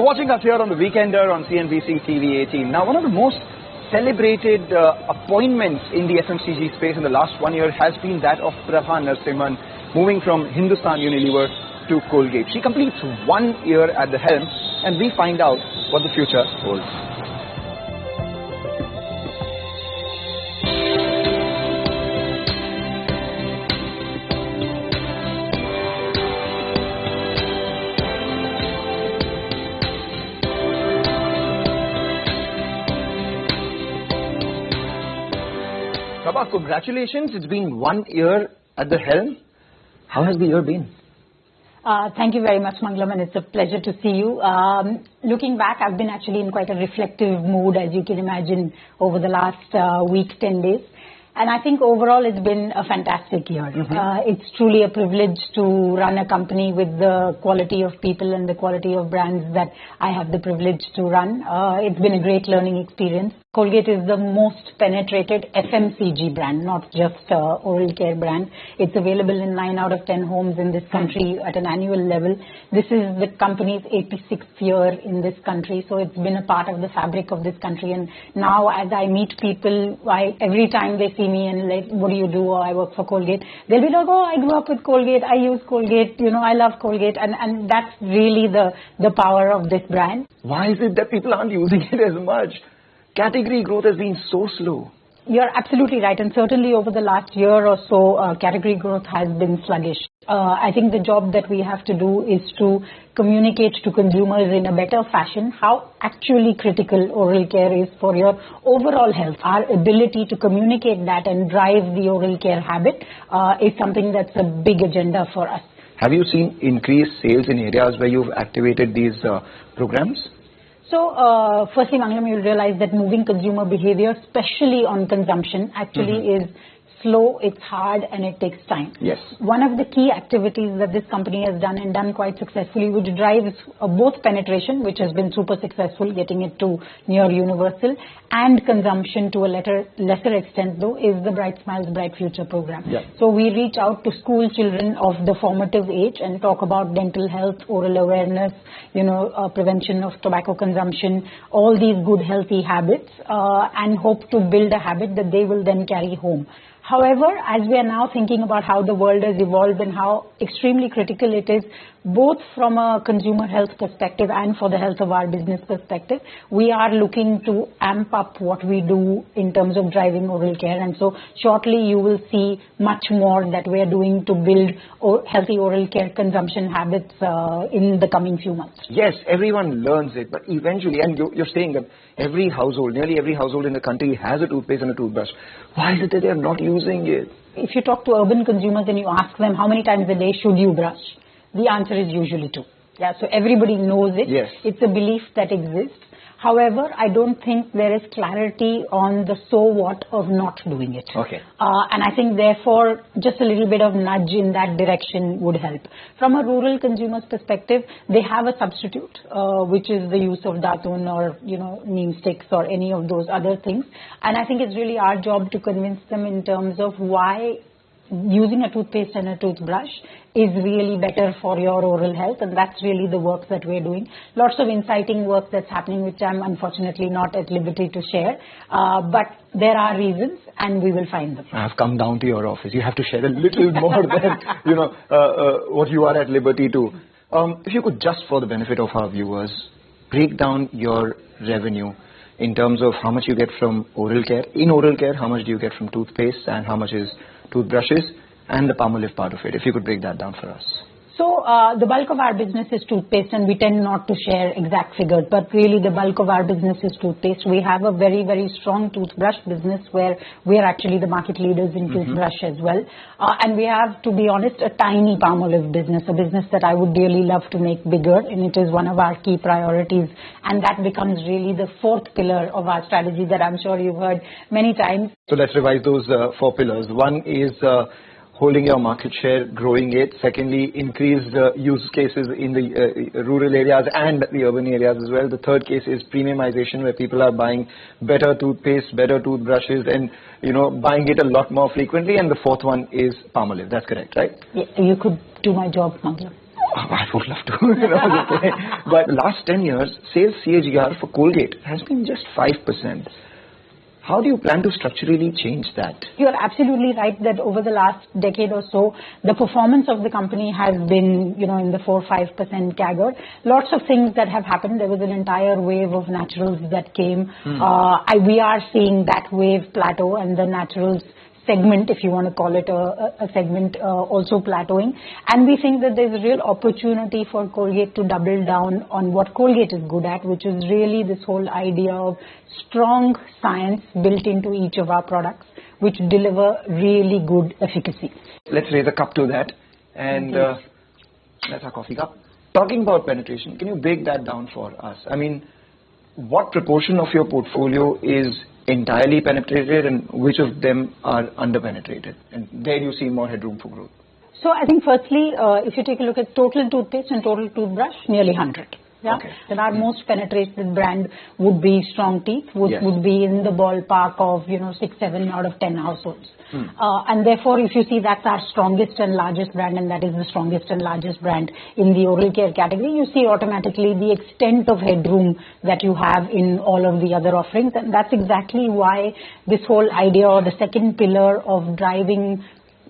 You're watching us here on the Weekender on CNBC TV18. Now, one of the most celebrated appointments in the FMCG space in the last 1 year has been that of Prabha Narasimhan, moving from Hindustan Unilever to Colgate. She completes 1 year at the helm, and we find out what the future holds. Prabha, congratulations. It's been 1 year at the helm. How has the year been? Thank you very much, Mangalam, and it's a pleasure to see you. Looking back, I've been actually in quite a reflective mood, as you can imagine, over the last week, 10 days. And I think overall it's been a fantastic year. It's truly a privilege to run a company with the quality of people and the quality of brands that I have the privilege to run. It's been a great learning experience. Colgate is the most penetrated FMCG brand, not just oral care brand. It's available in 9 out of 10 homes in this country at an annual level. This is the company's 86th year in this country, so it's been a part of the fabric of this country. And now as I meet people, every time they see me and like, what do you do? Or I work for Colgate. They'll be like, oh, I grew up with Colgate. I use Colgate. You know, I love Colgate. And that's really the power of this brand. Why is it that people aren't using it as much? Category growth has been so slow. You're absolutely right, and certainly over the last year or so, category growth has been sluggish. I think the job that we have to do is to communicate to consumers in a better fashion how actually critical oral care is for your overall health. Our ability to communicate that and drive the oral care habit is something that's a big agenda for us. Have you seen increased sales in areas where you've activated these programs? So, firstly, Mangalam, you'll realize that moving consumer behavior, especially on consumption, actually is slow, it's hard, and it takes time. Yes. One of the key activities that this company has done and done quite successfully, which drives both penetration, which has been super successful, getting it to near universal, and consumption to a lesser extent, though, is the Bright Smiles, Bright Future program. Yeah. So we reach out to school children of the formative age and talk about dental health, oral awareness, prevention of tobacco consumption, all these good healthy habits, and hope to build a habit that they will then carry home. However, as we are now thinking about how the world has evolved and how extremely critical it is, both from a consumer health perspective and for the health of our business perspective, we are looking to amp up what we do in terms of driving oral care. And so shortly you will see much more that we are doing to build healthy oral care consumption habits in the coming few months. Yes, everyone learns it, but eventually, and you're saying that every household, nearly every household in the country has a toothpaste and a toothbrush. Why is it that they're not using it? If you talk to urban consumers and you ask them how many times a day should you brush, the answer is usually 2. Yeah, so everybody knows it. Yes. It's a belief that exists. However, I don't think there is clarity on the so what of not doing it. Okay. And I think therefore just a little bit of nudge in that direction would help. From a rural consumer's perspective, they have a substitute, which is the use of datun or, neem sticks or any of those other things. And I think it's really our job to convince them in terms of why using a toothpaste and a toothbrush is really better for your oral health, and that's really the work that we're doing. Lots of inciting work that's happening, which I'm unfortunately not at liberty to share, but there are reasons and we will find them. I've come down to your office. You have to share a little more than what you are at liberty to. If you could, just for the benefit of our viewers, break down your revenue in terms of how much you get from oral care. In oral care, how much do you get from toothpaste and how much is toothbrushes, and the Palmolive part of it, if you could break that down for us. So the bulk of our business is toothpaste, and we tend not to share exact figures, but really the bulk of our business is toothpaste. We have a very, very strong toothbrush business where we are actually the market leaders in toothbrush as well. And we have, to be honest, a tiny Palmolive business, a business that I would really love to make bigger, and it is one of our key priorities. And that becomes really the 4th pillar of our strategy that I'm sure you've heard many times. So let's revise those 4 pillars. One is holding your market share, growing it. Secondly, increased use cases in the rural areas and the urban areas as well. The third case is premiumization, where people are buying better toothpaste, better toothbrushes, and buying it a lot more frequently. And the fourth one is Palmolive. That's correct, right? Yeah, you could do my job, Mangalam. I would love to. Okay. But last 10 years, sales CAGR for Colgate has been just 5%. How do you plan to structurally change that? You're absolutely right that over the last decade or so, the performance of the company has been, in the 4-5% CAGR. Lots of things that have happened. There was an entire wave of naturals that came. We are seeing that wave plateau and the naturals segment, if you want to call it a segment, also plateauing. And we think that there's a real opportunity for Colgate to double down on what Colgate is good at, which is really this whole idea of strong science built into each of our products, which deliver really good efficacy. Let's raise a cup to that. And that's our coffee cup. Talking about penetration, can you break that down for us? I mean, what proportion of your portfolio is entirely penetrated and which of them are under-penetrated? And there you see more headroom for growth. So I think firstly, if you take a look at total toothpaste and total toothbrush, nearly 100. Yeah. Okay. Then our most penetrated brand would be Strong Teeth, which would be in the ballpark of 6-7 out of 10 households. And therefore, if you see that's our strongest and largest brand, and that is the strongest and largest brand in the oral care category, you see automatically the extent of headroom that you have in all of the other offerings. And that's exactly why this whole idea, or the second pillar of driving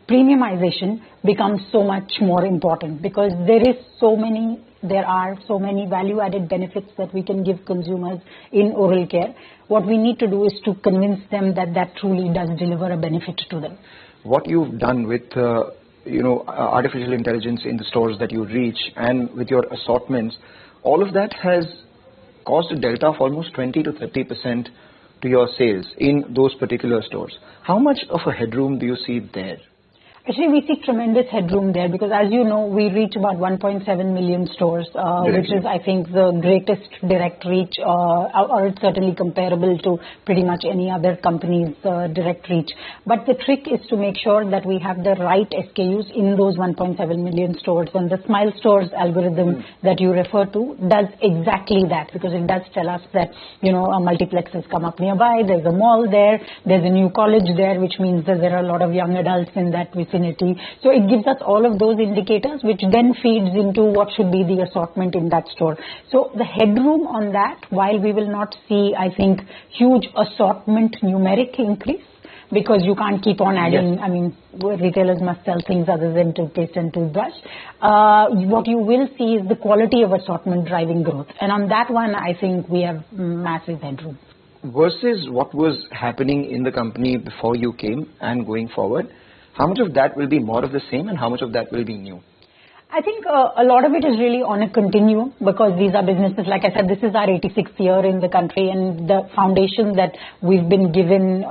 premiumization, becomes so much more important, because there are so many value-added benefits that we can give consumers in oral care. What we need to do is to convince them that that truly does deliver a benefit to them. What you've done with artificial intelligence in the stores that you reach and with your assortments, all of that has caused a delta of almost 20 to 30% to your sales in those particular stores. How much of a headroom do you see there? Actually, we see tremendous headroom there, because as you know, we reach about 1.7 million stores, which is, I think, the greatest direct reach, or it's certainly comparable to pretty much any other company's direct reach. But the trick is to make sure that we have the right SKUs in those 1.7 million stores. And the Smile Stores algorithm that you refer to does exactly that, because it does tell us that, a multiplex has come up nearby, there's a mall there, there's a new college there, which means that there are a lot of young adults in that vicinity. So it gives us all of those indicators, which then feeds into what should be the assortment in that store. So the headroom on that, while we will not see, I think, huge assortment numeric increase, because you can't keep on adding, I mean, retailers must sell things other than toothpaste and toothbrush. What you will see is the quality of assortment driving growth. And on that one, I think we have massive headroom. Versus what was happening in the company before you came and going forward, how much of that will be more of the same and how much of that will be new? I think a lot of it is really on a continuum, because these are businesses, like I said, this is our 86th year in the country, and the foundation that we've been given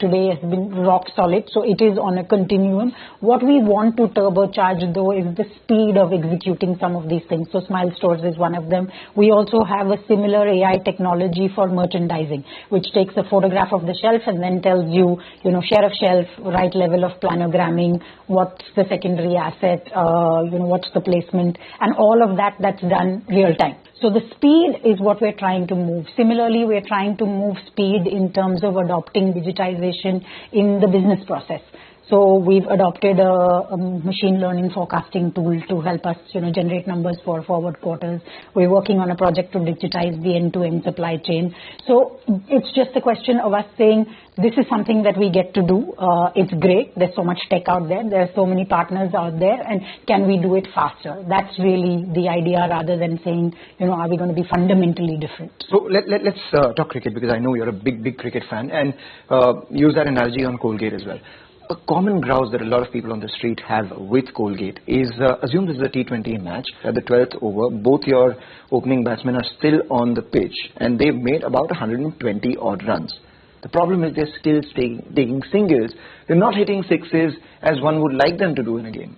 today has been rock solid. So it is on a continuum. What we want to turbocharge, though, is the speed of executing some of these things. So Smile Stores is one of them. We also have a similar AI technology for merchandising, which takes a photograph of the shelf and then tells you, share of shelf, right level of planogramming, what's the secondary asset, what's the placement, and all of that's done real time. So the speed is what we're trying to move. Similarly, we're trying to move speed in terms of adopting digitization in the business process. So we've adopted a machine learning forecasting tool to help us, generate numbers for forward quarters. We're working on a project to digitize the end-to-end supply chain. So it's just a question of us saying, this is something that we get to do. It's great. There's so much tech out there. There are so many partners out there. And can we do it faster? That's really the idea, rather than saying, are we going to be fundamentally different? So let's talk cricket, because I know you're a big cricket fan, and use that analogy on Colgate as well. A common grouse that a lot of people on the street have with Colgate is, assume this is a T20 match. At the 12th over, both your opening batsmen are still on the pitch, and they've made about 120 odd runs. The problem is they're still taking singles. They're not hitting sixes as one would like them to do in a game.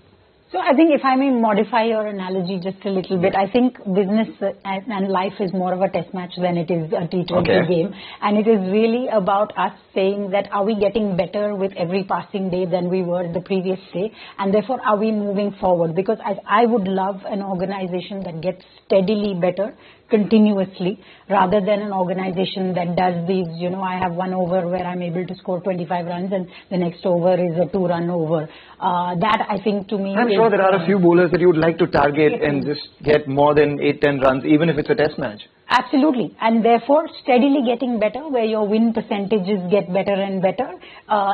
So I think, if I may modify your analogy just a little bit, I think business and life is more of a test match than it is a T20 game. And it is really about us saying that, are we getting better with every passing day than we were the previous day? And therefore, are we moving forward? Because I would love an organization that gets steadily better continuously, rather than an organization that does these, I have one over where I'm able to score 25 runs and the next over is a 2-run over. That, I think, to me, I'm sure there are a few bowlers that you would like to target and just get more than 8-10 runs, even if it's a test match. Absolutely, and therefore steadily getting better, where your win percentages get better and better,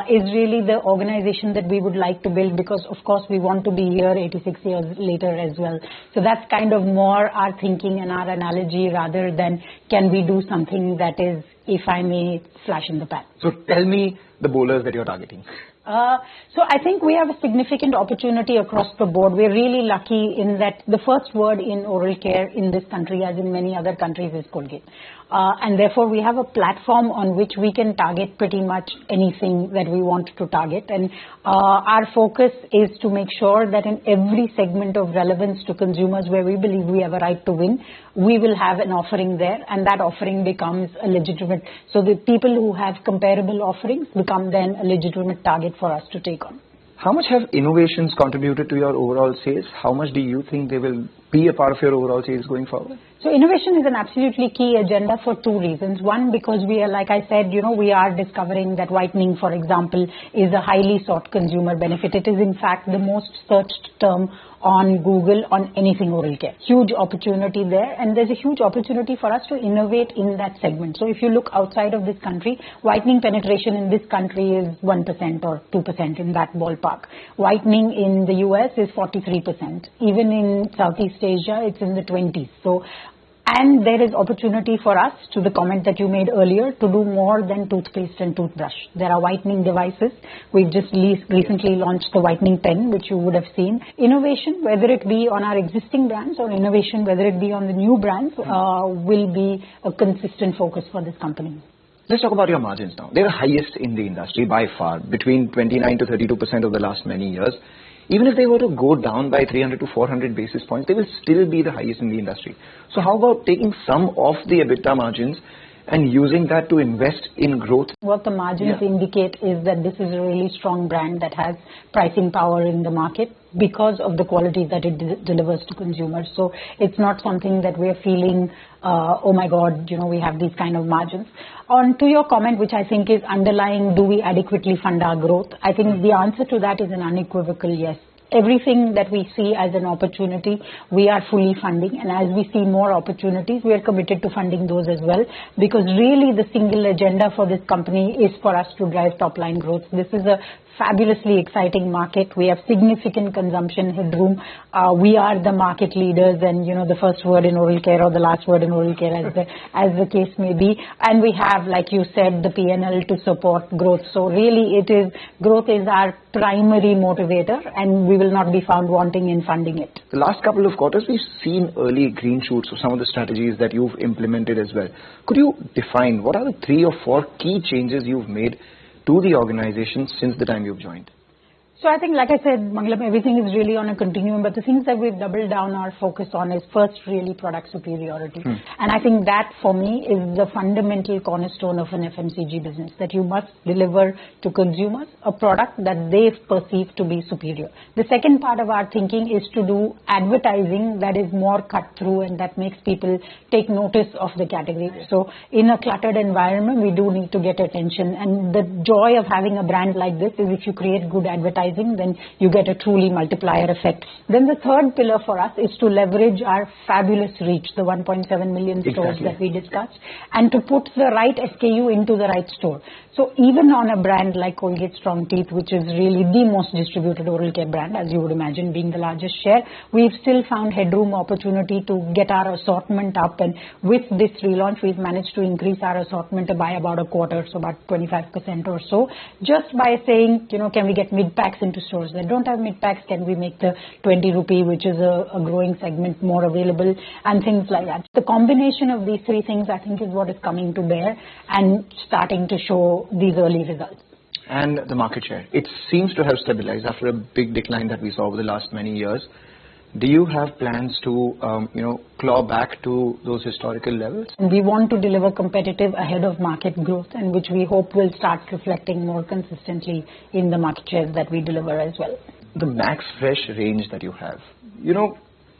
is really the organization that we would like to build, because of course we want to be here 86 years later as well. So that's kind of more our thinking and our analogy, rather than can we do something that is, if I may, flash in the pan. So tell me the bowlers that you're targeting. So I think we have a significant opportunity across the board. We're really lucky in that the first word in oral care in this country, as in many other countries, is Colgate. And therefore we have a platform on which we can target pretty much anything that we want to target. And our focus is to make sure that in every segment of relevance to consumers where we believe we have a right to win, we will have an offering there, and that offering becomes a legitimate. So the people who have comparable offerings become then a legitimate target for us to take on. How much have innovations contributed to your overall sales? How much do you think they will be a part of your overall sales going forward? So innovation is an absolutely key agenda for two reasons. One, because we are, like I said, we are discovering that whitening, for example, is a highly sought consumer benefit. It is in fact the most searched term on Google on anything oral care. Huge opportunity there, and there's a huge opportunity for us to innovate in that segment. So if you look outside of this country, whitening penetration in this country is 1% or 2%, in that ballpark. Whitening in the US is 43%. Even in Southeast Asia, it's in the 20s. So, and there is opportunity for us, to the comment that you made earlier, to do more than toothpaste and toothbrush. There are whitening devices. We've just recently launched the whitening pen, which you would have seen. Innovation, whether it be on our existing brands or innovation, whether it be on the new brands, will be a consistent focus for this company. Let's talk about your margins now. They're the highest in the industry by far, between 29 to 32% of the last many years. Even if they were to go down by 300 to 400 basis points, they will still be the highest in the industry. So how about taking some of the EBITDA margins and using that to invest in growth? What the margins indicate is that this is a really strong brand that has pricing power in the market because of the quality that it delivers to consumers. So it's not something that we're feeling, oh my God, we have these kind of margins. On to your comment, which I think is underlying, do we adequately fund our growth? I think the answer to that is an unequivocal yes. Everything that we see as an opportunity, we are fully funding, and as we see more opportunities, we are committed to funding those as well, because really the single agenda for this company is for us to drive top line growth. This is a fabulously exciting market. We have significant consumption headroom. We are the market leaders, and the first word in oral care or the last word in oral care, as the case may be. And we have, like you said, the P&L to support growth. So really, growth is our primary motivator, and we will not be found wanting in funding it. The last couple of quarters, we've seen early green shoots of some of the strategies that you've implemented as well. Could you define what are the 3 or 4 key changes you've made to the organization since the time you've joined? So I think, like I said, Mangalam, everything is really on a continuum, but the things that we've doubled down our focus on is first really product superiority. And I think that for me is the fundamental cornerstone of an FMCG business, that you must deliver to consumers a product that they perceive to be superior. The second part of our thinking is to do advertising that is more cut through and that makes people take notice of the category. So in a cluttered environment, we do need to get attention, and the joy of having a brand like this is if you create good advertising, then you get a truly multiplier effect. Then the third pillar for us is to leverage our fabulous reach, the 1.7 million stores that we discussed, and to put the right SKU into the right store. So even on a brand like Colgate Strong Teeth, which is really the most distributed oral care brand, as you would imagine, being the largest share, we've still found headroom opportunity to get our assortment up. And with this relaunch, we've managed to increase our assortment by about a quarter, so about 25% or so, just by saying, can we get mid-packs into stores that don't have mid-packs? Can we make the 20 rupee, which is a growing segment, more available, and things like that. The combination of these 3 things, I think, is what is coming to bear and starting to show these early results. And the market share, it seems to have stabilized after a big decline that we saw over the last many years. Do you have plans to, claw back to those historical levels? We want to deliver competitive ahead of market growth, and which we hope will start reflecting more consistently in the market shares that we deliver as well. The Max Fresh range that you have,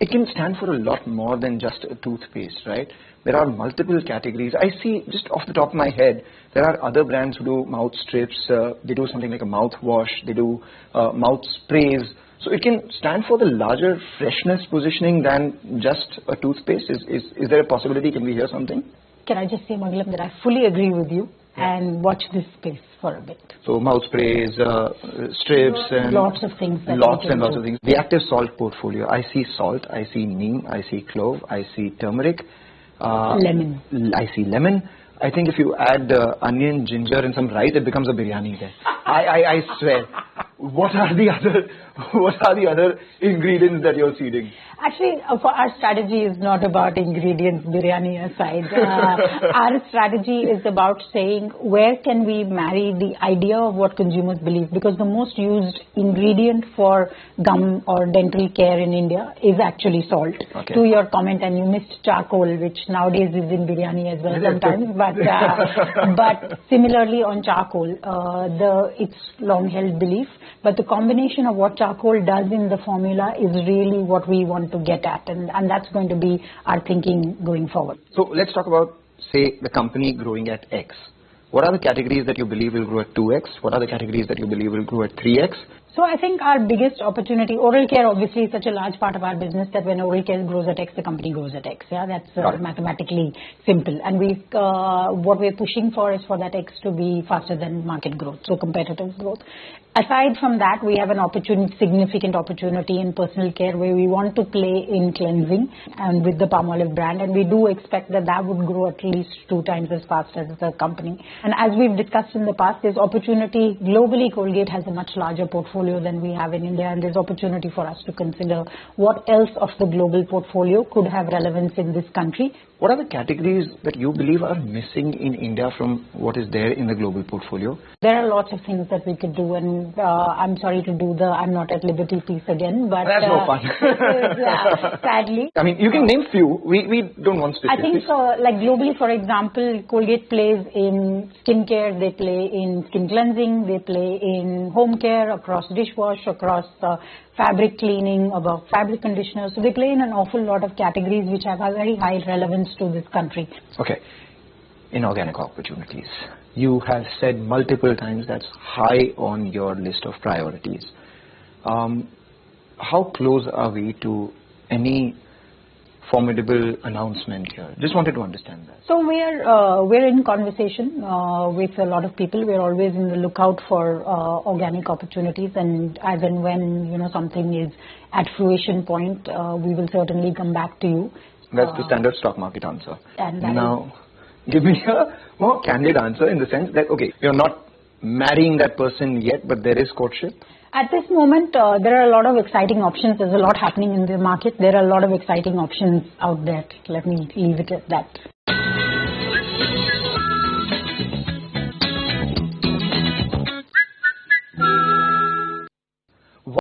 it can stand for a lot more than just a toothpaste, right? There are multiple categories. I see, just off the top of my head, there are other brands who do mouth strips. They do something like a mouthwash. They do mouth sprays. So it can stand for the larger freshness positioning than just a toothpaste. Is there a possibility? Can we hear something? Can I just say, Mangalam, that I fully agree with you and watch this space for a bit. So mouth sprays, strips, and lots of things. Lots and lots of things. The active salt portfolio. I see salt. I see neem. I see clove. I see turmeric. Lemon. I see lemon. I think if you add onion, ginger, and some rice, it becomes a biryani there. I swear. What are the other ingredients that you're seeding? Actually, our strategy is not about ingredients, biryani aside. Our strategy is about saying where can we marry the idea of what consumers believe, because the most used ingredient for gum or dental care in India is actually salt. Okay. To your comment, and you missed charcoal, which nowadays is in biryani as well sometimes, but similarly on charcoal, it's long-held belief, but the combination of what charcoal does in the formula is really what we want to get at, and that's going to be our thinking going forward. So let's talk about, say, the company growing at X. What are the categories that you believe will grow at 2X? What are the categories that you believe will grow at 3X? So I think our biggest opportunity, oral care obviously is such a large part of our business that when oral care grows at X, the company grows at X. Yeah, that's mathematically simple. And what we're pushing for is for that X to be faster than market growth, so competitive growth. Aside from that, we have an significant opportunity in personal care where we want to play in cleansing and with the Palmolive brand, and we do expect that would grow at least 2 times as fast as the company. And as we've discussed in the past, there's opportunity globally. Colgate has a much larger portfolio than we have in India, and there's opportunity for us to consider what else of the global portfolio could have relevance in this country. What are the categories that you believe are missing in India from what is there in the global portfolio? There are lots of things that we could do, and I'm sorry to do the I'm not at liberty piece again, but that's no fun. Sadly. I mean, you can name few. We don't want specifics. I think so. Like globally, for example, Colgate plays in skincare, they play in skin cleansing, they play in home care, across dishwash, across fabric cleaning, about fabric conditioners. So they play in an awful lot of categories which have a very high relevance to this country. Okay. Inorganic opportunities. You have said multiple times that's high on your list of priorities. How close are we to any formidable announcement here? Just wanted to understand that. So we're in conversation with a lot of people. We're always in the lookout for organic opportunities, and as and when something is at fruition point, we will certainly come back to you. That's the standard stock market answer. Now, give me a more candid answer in the sense that, okay, you're not marrying that person yet, but there is courtship. At this moment, there are a lot of exciting options. There's a lot happening in the market. There are a lot of exciting options out there. Let me leave it at that.